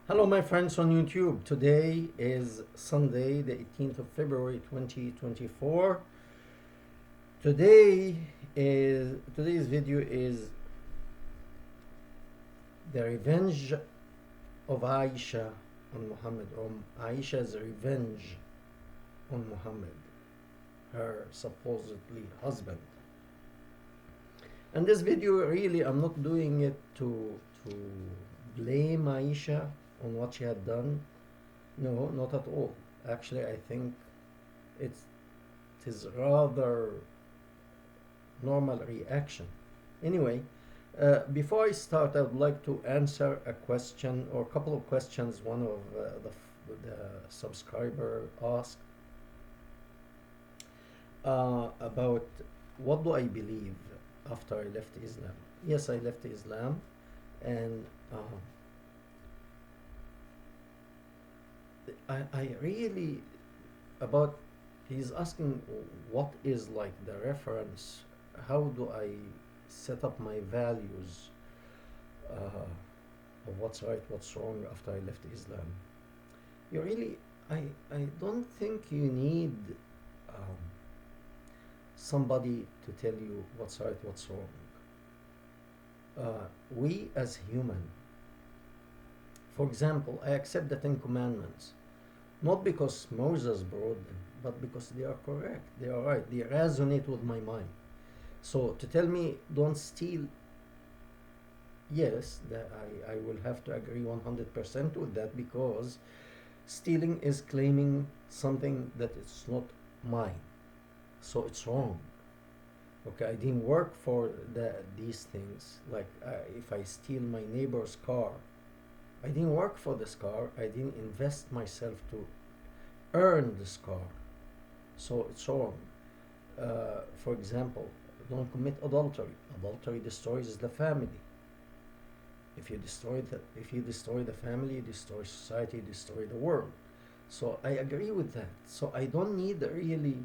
Hello, my friends on YouTube. Today is Sunday, the 18th of February 2024. Today's video is the revenge of Aisha on Muhammad, or Aisha's revenge on Muhammad, her supposedly husband. And this video, really, I'm not doing it to blame Aisha on what she had done. No, not at all. Actually, I think it's, it is rather normal reaction. Anyway, before I start, I would like to answer a question or a couple of questions one of the subscriber asked about what do I believe after I left Islam. Yes, I left Islam, and I really about he's asking what is like the reference, how do I set up my values of what's right, what's wrong after I left Islam. You really, I don't think you need um, somebody to tell you what's right, what's wrong. We as human, for example, I accept the Ten Commandments, not because Moses brought them, but because they are correct, they are right, they resonate with my mind. So to tell me don't steal, yes, I will have to agree 100% with that, because stealing is claiming something that is not mine. So it's wrong. Okay, I didn't work for these things. Like if I steal my neighbor's car, I didn't work for this car. I didn't invest myself to earn this car. So it's wrong. For example, don't commit adultery. Adultery destroys the family. If you destroy the family, you destroy society, you destroy the world. So I agree with that. So I don't need really.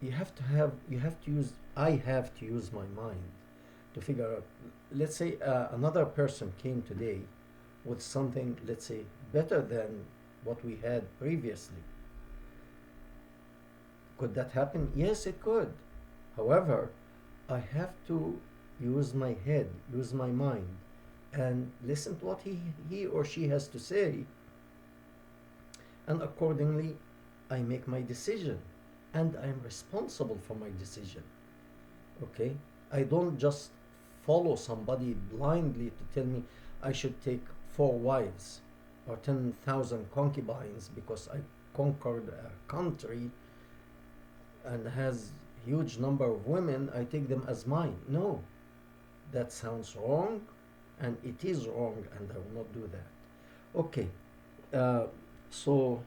You have to use. I have to use my mind to figure out. Let's say another person came today with something, let's say, better than what we had previously. Could that happen? Yes, it could. However, I have to use my head, use my mind, and listen to what he or she has to say, and accordingly, I make my decision, and I'm responsible for my decision. Okay? I don't just follow somebody blindly to tell me I should take 4 wives or 10,000 concubines because I conquered a country and has huge number of women. I take them as mine. No, that sounds wrong, and it is wrong, and I will not do that. Okay, uh, so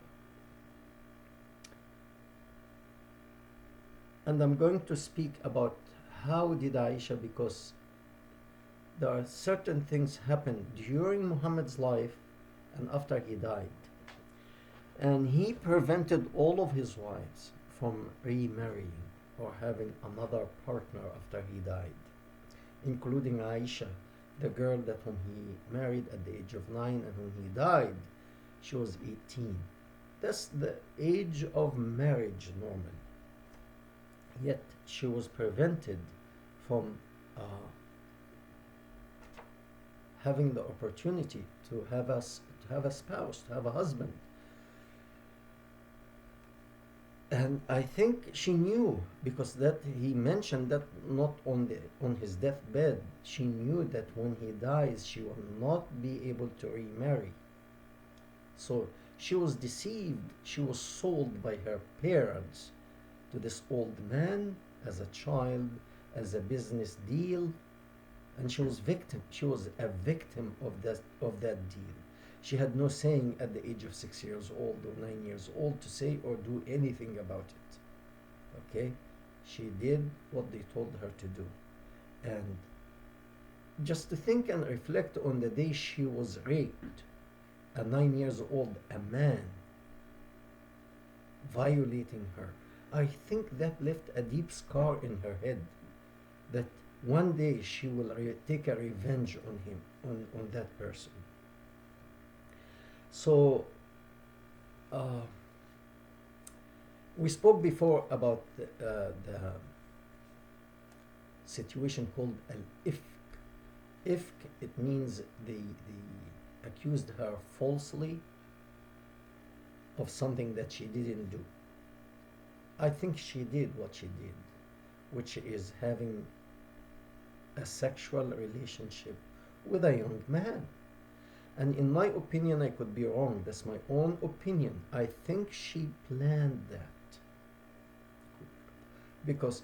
and I'm going to speak about how did Aisha, because there are certain things happened during Muhammad's life and after he died, and he prevented all of his wives from remarrying or having another partner after he died, including Aisha, the girl that whom he married at the age of 9, and when he died, she was 18. That's the age of marriage normally. Yet she was prevented from having the opportunity to have a spouse, to have a husband. And I think she knew, because that he mentioned that not on his deathbed. She knew that when he dies, she will not be able to remarry. So she was deceived. She was sold by her parents to this old man as a child, as a business deal, and she was victim. She was a victim of that deal. She had no saying at the age of 6 years old or 9 years old to say or do anything about it. Okay, she did what they told her to do, and just to think and reflect on the day she was raped, a 9 years old, a man violating her. I think that left a deep scar in her head, that one day she will take a revenge on him, on that person. So uh, we spoke before about the situation called al-ifk. Ifk, it means the accused her falsely of something that she didn't do. I think she did what she did, which is having a sexual relationship with a young man. And in my opinion, I could be wrong. That's my own opinion. I think she planned that. Because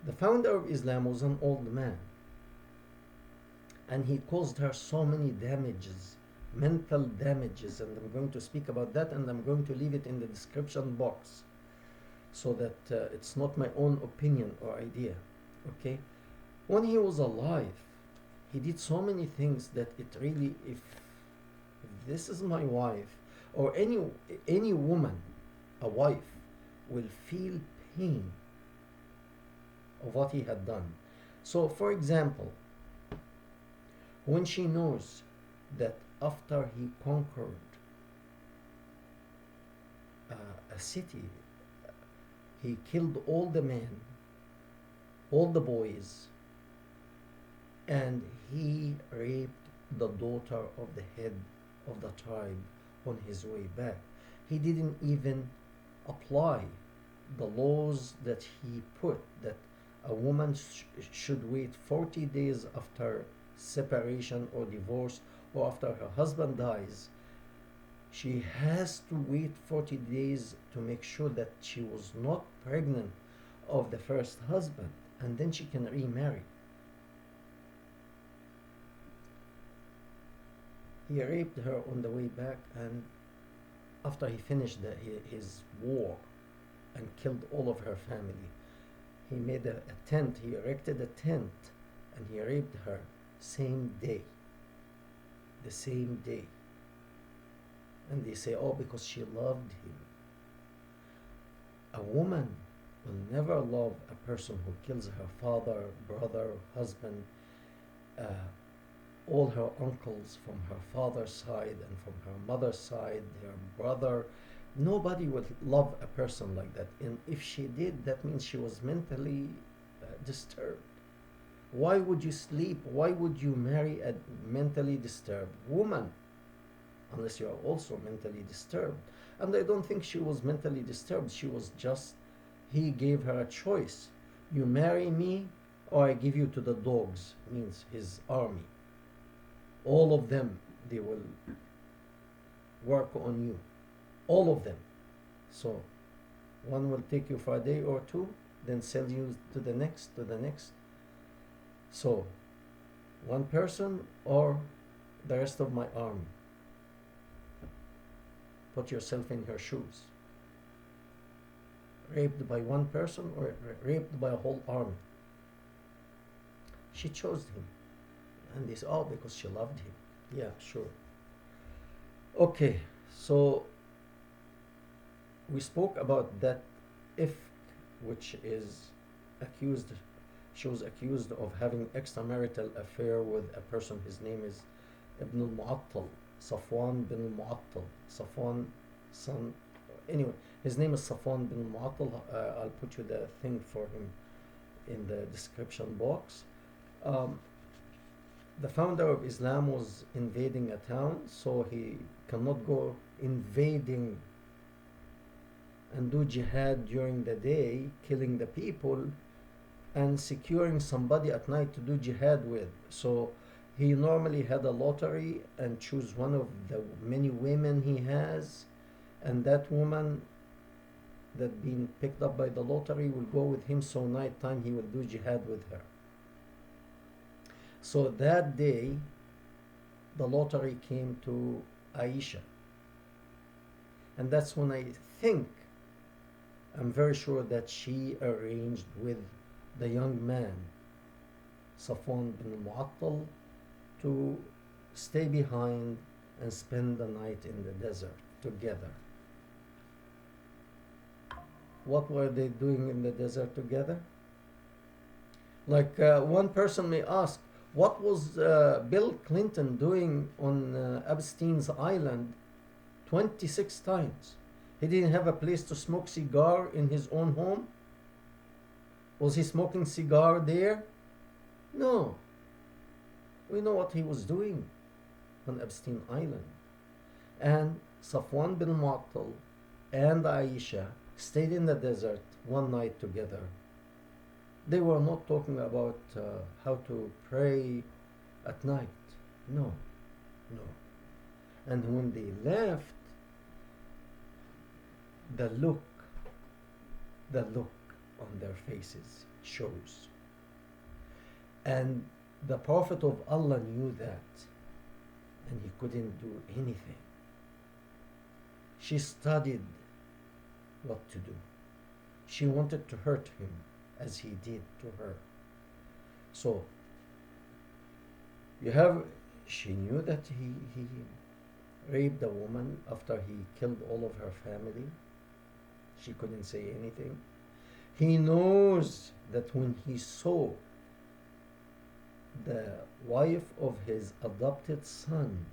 the founder of Islam was an old man. And he caused her so many damages, mental damages. And I'm going to speak about that, and I'm going to leave it in the description box so that it's not my own opinion or idea. Okay? When he was alive, he did so many things that it really, if this is my wife, or any woman, a wife, will feel pain of what he had done. So, for example, when she knows that after he conquered a city, he killed all the men, all the boys, and he raped the daughter of the head of the tribe on his way back. He didn't even apply the laws that he put, that a woman should wait 40 days after separation or divorce, or after her husband dies. She has to wait 40 days to make sure that she was not pregnant of the first husband, and then she can remarry. He raped her on the way back, and after he finished his war and killed all of her family, he made a tent, he erected a tent, and he raped her same day. The same day. And they say, oh, because she loved him. A woman will never love a person who kills her father, brother, husband, all her uncles from her father's side and from her mother's side, her brother. Nobody would love a person like that. And if she did, that means she was mentally disturbed. Why would you sleep? Why would you marry a mentally disturbed woman? Unless you are also mentally disturbed. And I don't think she was mentally disturbed. She was just, he gave her a choice. You marry me or I give you to the dogs, means his army. All of them, they will work on you. All of them. So one will take you for a day or two, then sell you to the next, to the next. So one person or the rest of my army. Put yourself in her shoes. Raped by one person or raped by a whole army. She chose him. And they say, oh, because she loved him. Yeah, sure. Okay, so we spoke about that if, which is accused, she was accused of having extramarital affair with a person. His name is Ibn al-Mu'attal, Safwan bin al-Mu'attal, Safwan son. Anyway, his name is Safwan bin al-Mu'attal. I'll put you the thing for him in the description box. The founder of Islam was invading a town, so he cannot go invading and do jihad during the day, killing the people and securing somebody at night to do jihad with. So he normally had a lottery and choose one of the many women he has, and that woman that being picked up by the lottery will go with him, so night time he will do jihad with her. So that day, the lottery came to Aisha. And that's when I think, I'm very sure that she arranged with the young man, Safwan bin Mu'attal, to stay behind and spend the night in the desert together. What were they doing in the desert together? Like one person may ask, what was Bill Clinton doing on Epstein's Island 26 times. He didn't have a place to smoke cigar in his own home. Was he smoking cigar there? No. We know what he was doing on Epstein Island. And Safwan bin Mu'attal and Aisha stayed in the desert one night together. They were not talking about how to pray at night. No, no. And when they left, the look, the look on their faces shows. And the Prophet of Allah knew that, and he couldn't do anything. She studied what to do. She wanted to hurt him as he did to her. So, she knew that he raped a woman after he killed all of her family. She couldn't say anything. He knows that when he saw the wife of his adopted son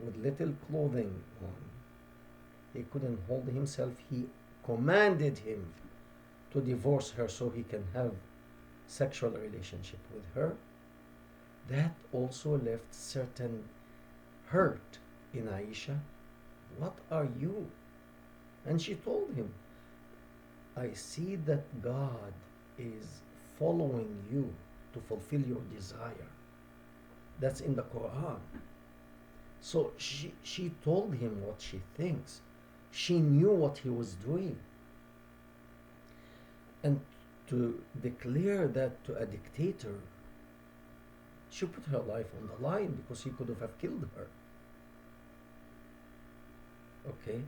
with little clothing on, he couldn't hold himself. He commanded him to divorce her so he can have sexual relationship with her. That also left certain hurt in Aisha. What are you? And she told him, I see that God is following you to fulfill your desire. That's in the Quran. So she told him what she thinks. She knew what he was doing. And to declare that to a dictator, she put her life on the line because he could have killed her. Okay?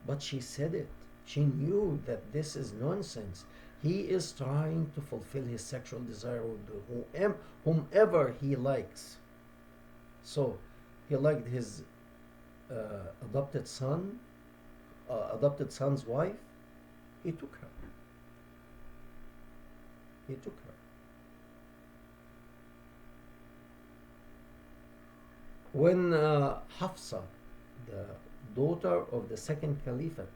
But she said it. She knew that this is nonsense. He is trying to fulfill his sexual desire with whomever he likes. So, he liked his adopted son's wife. He took her. He took her. When Hafsa, the daughter of the second caliphate,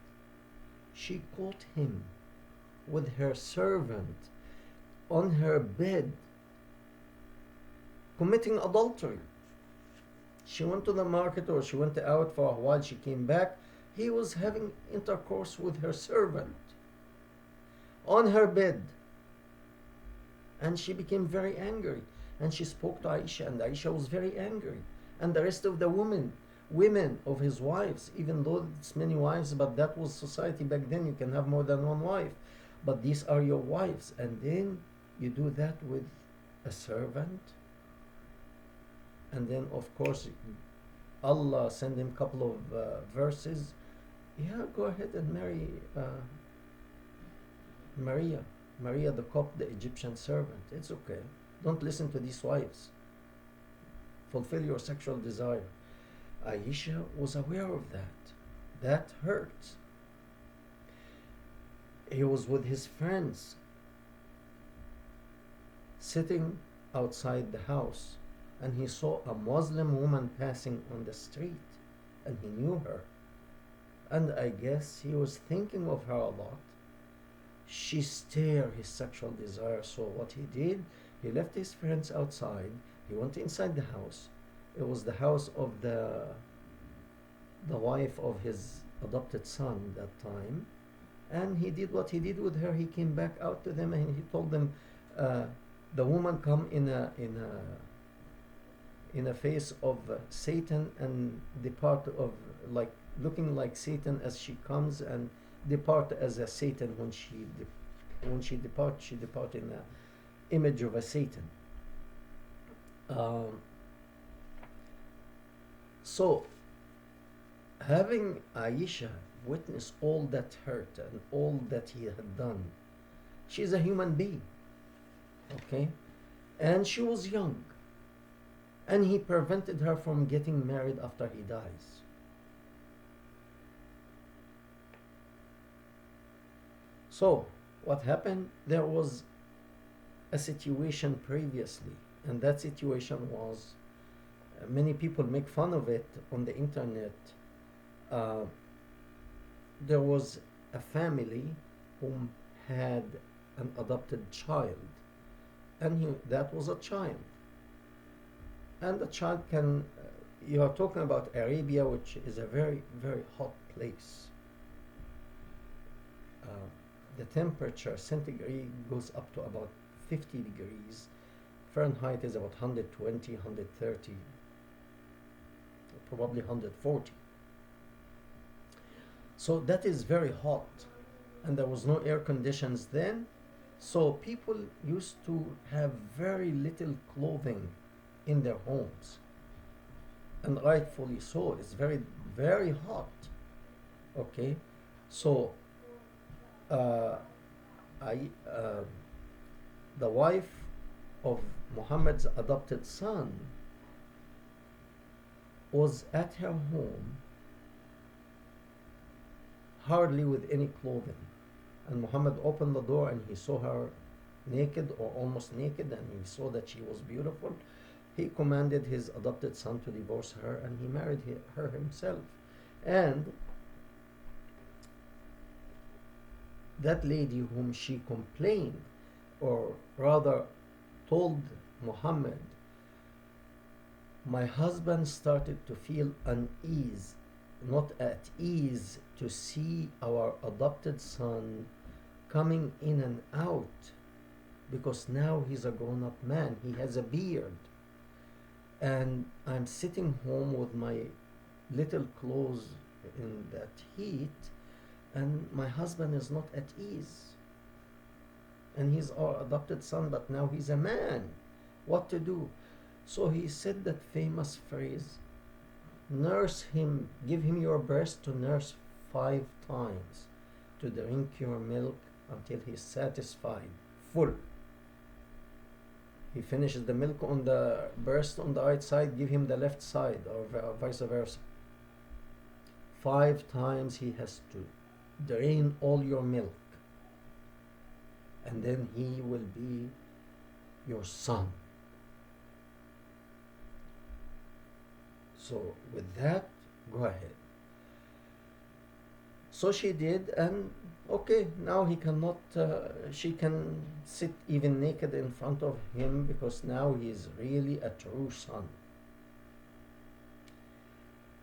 she caught him with her servant on her bed committing adultery. She went to the market or she went out for a while, she came back. He was having intercourse with her servant on her bed. And she became very angry. And she spoke to Aisha, and Aisha was very angry. And the rest of the women of his wives, even though it's many wives, but that was society back then. You can have more than one wife. But these are your wives. And then you do that with a servant. And then, of course, Allah sent him a couple of verses. Yeah, go ahead and marry Maria the Copt, the Egyptian servant. It's okay. Don't listen to these wives. Fulfill your sexual desire. Aisha was aware of that. That hurt. He was with his friends, sitting outside the house, and he saw a Muslim woman passing on the street, and he knew her. And I guess he was thinking of her a lot. She stirred his sexual desire, so what he did, he left his friends outside, he went inside the house. It was the house of the wife of his adopted son that time, and he did what he did with her. He came back out to them and he told them, the woman come in a face of Satan and depart of like looking like Satan as she comes, and depart as a Satan when she depart in the image of a Satan. So having Aisha witness all that hurt and all that he had done, she's a human being, okay, and she was young, and he prevented her from getting married after he dies. So what happened? There was a situation previously, and that situation was many people make fun of it on the internet. Uh, there was a family whom had an adopted child, and that was a child. And the child can, you are talking about Arabia, which is a very, very hot place. Uh, the temperature centigrade goes up to about 50 degrees. Fahrenheit is about 120, 130, probably 140. So that is very hot, and there was no air conditions then. So people used to have very little clothing in their homes, and rightfully so. It's very, very hot. Okay, so uh, I the wife of Muhammad's adopted son was at her home hardly with any clothing. And Muhammad opened the door and he saw her naked or almost naked, and he saw that she was beautiful. He commanded his adopted son to divorce her, and he married her himself. And that lady whom she complained, or rather told Muhammad, my husband started to feel unease, not at ease, to see our adopted son coming in and out, because now he's a grown-up man, he has a beard, and I'm sitting home with my little clothes in that heat, and my husband is not at ease. And he's our adopted son, but now he's a man. What to do? So he said that famous phrase, nurse him, give him your breast to nurse 5 times, to drink your milk until he's satisfied, full. He finishes the milk on the breast on the right side, give him the left side, or vice versa. 5 times he has to drain all your milk, and then he will be your son. So with that, go ahead. So she did, and okay, now he cannot, she can sit even naked in front of him, because now he is really a true son.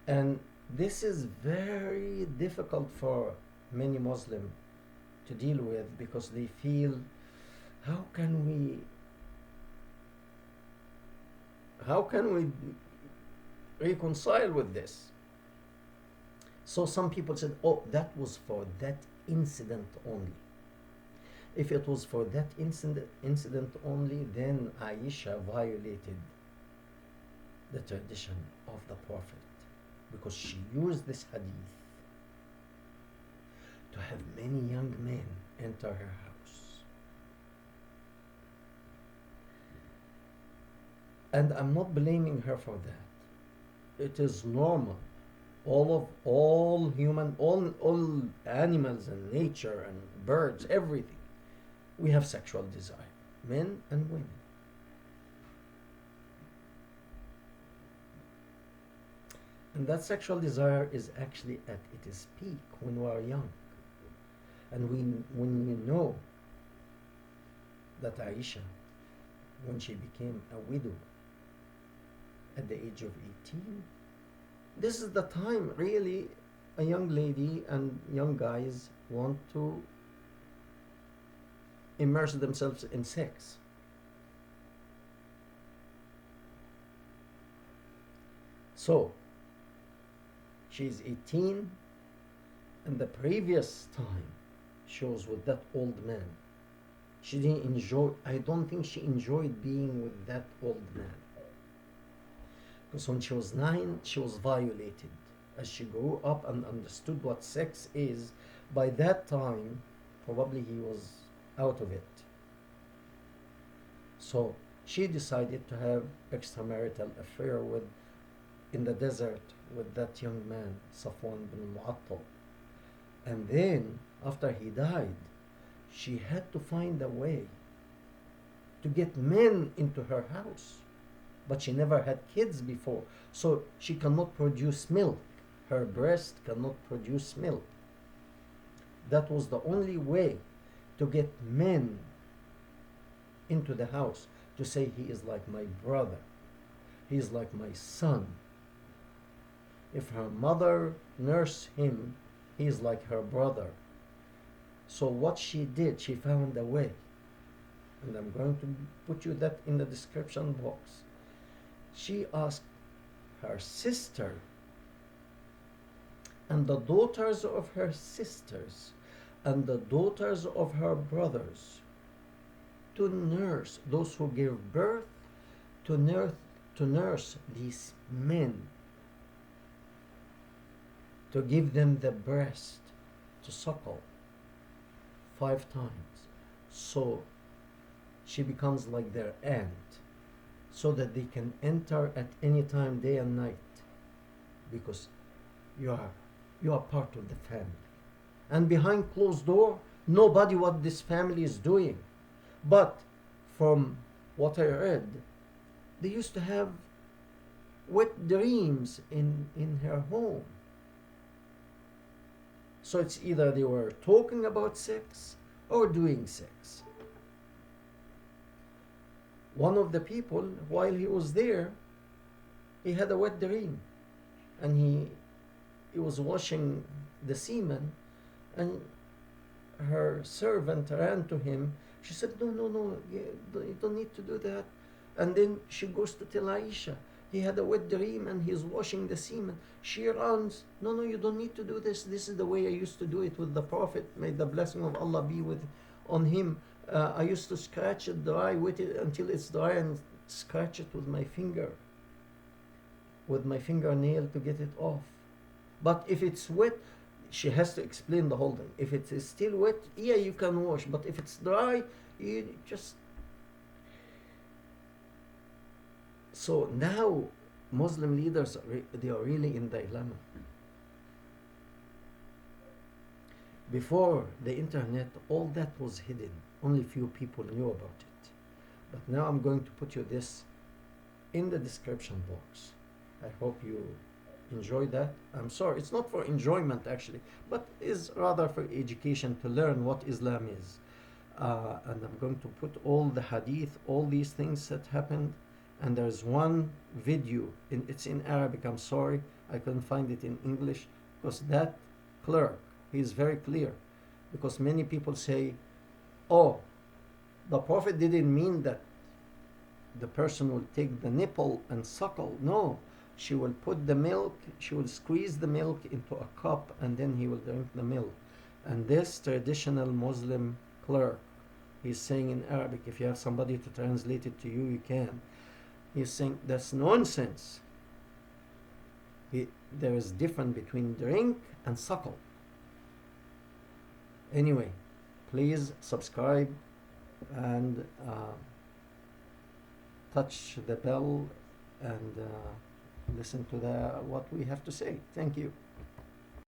And this is very difficult for many Muslims to deal with, because they feel, how can we reconcile with this? So some people said, oh, that was for that incident only. If it was for that incident only, then Aisha violated the tradition of the Prophet, because she used this hadith to have many young men enter her house. And I'm not blaming her for that. It is normal. All animals and nature and birds, everything, we have sexual desire, men and women. And that sexual desire is actually at its peak when we are young. And when we know that Aisha, when she became a widow at the age of 18, this is the time really a young lady and young guys want to immerse themselves in sex. So she's 18, and the previous time she was with that old man. She didn't enjoy, I don't think she enjoyed being with that old man. Because when she was 9, she was violated. As she grew up and understood what sex is, by that time, probably he was out of it. So she decided to have extramarital affair in the desert with that young man, Safwan bin Mu'attal. And then, after he died, she had to find a way to get men into her house, but she never had kids before, so she cannot produce milk. Her breast cannot produce milk. That was the only way to get men into the house, to say he is like my brother, he is like my son. If her mother nursed him, he is like her brother. So what she did, she found a way, and I'm going to put you that in the description box. She asked her sister and the daughters of her sisters and the daughters of her brothers to nurse those who give birth, to nurse these men, to give them the breast to suckle 5 times. So she becomes like their aunt, so that they can enter at any time, day and night, because you are you are part of the family. And behind closed door, nobody what this family is doing. But from what I read, they used to have wet dreams in her home. So it's either they were talking about sex or doing sex. One of the people, while he was there, he had a wet dream, and he was washing the semen, and her servant ran to him. She said, "No, no, no, you don't need to do that." And then she goes to tell Aisha, he had a wet dream and he's washing the semen. She runs, "No, no, you don't need to do this. This is the way I used to do it with the Prophet. May the blessing of Allah be with on him. I used to scratch it dry with it until it's dry and scratch it with my fingernail to get it off. But if it's wet," she has to explain the whole thing. "If it is still wet, yeah, you can wash. But if it's dry, you just..." So now Muslim leaders they are really in dilemma. Before the internet, all that was hidden. Only few people knew about it. But now I'm going to put you this in the description box. I hope you enjoy that. I'm sorry, it's not for enjoyment actually, but is rather for education, to learn what Islam is. And I'm going to put all the hadith, all these things that happened. And there's one video, it's in Arabic. I'm sorry, I couldn't find it in English, because that clerk, he's very clear. Because many people say, "Oh, the Prophet didn't mean that the person will take the nipple and suckle." No, she will put the milk, she will squeeze the milk into a cup, and then he will drink the milk. And this traditional Muslim clerk, he's saying in Arabic, if you have somebody to translate it to you, you can. He's saying that's nonsense. There is difference between drink and suckle. Anyway, please subscribe and touch the bell and listen to what we have to say. Thank you.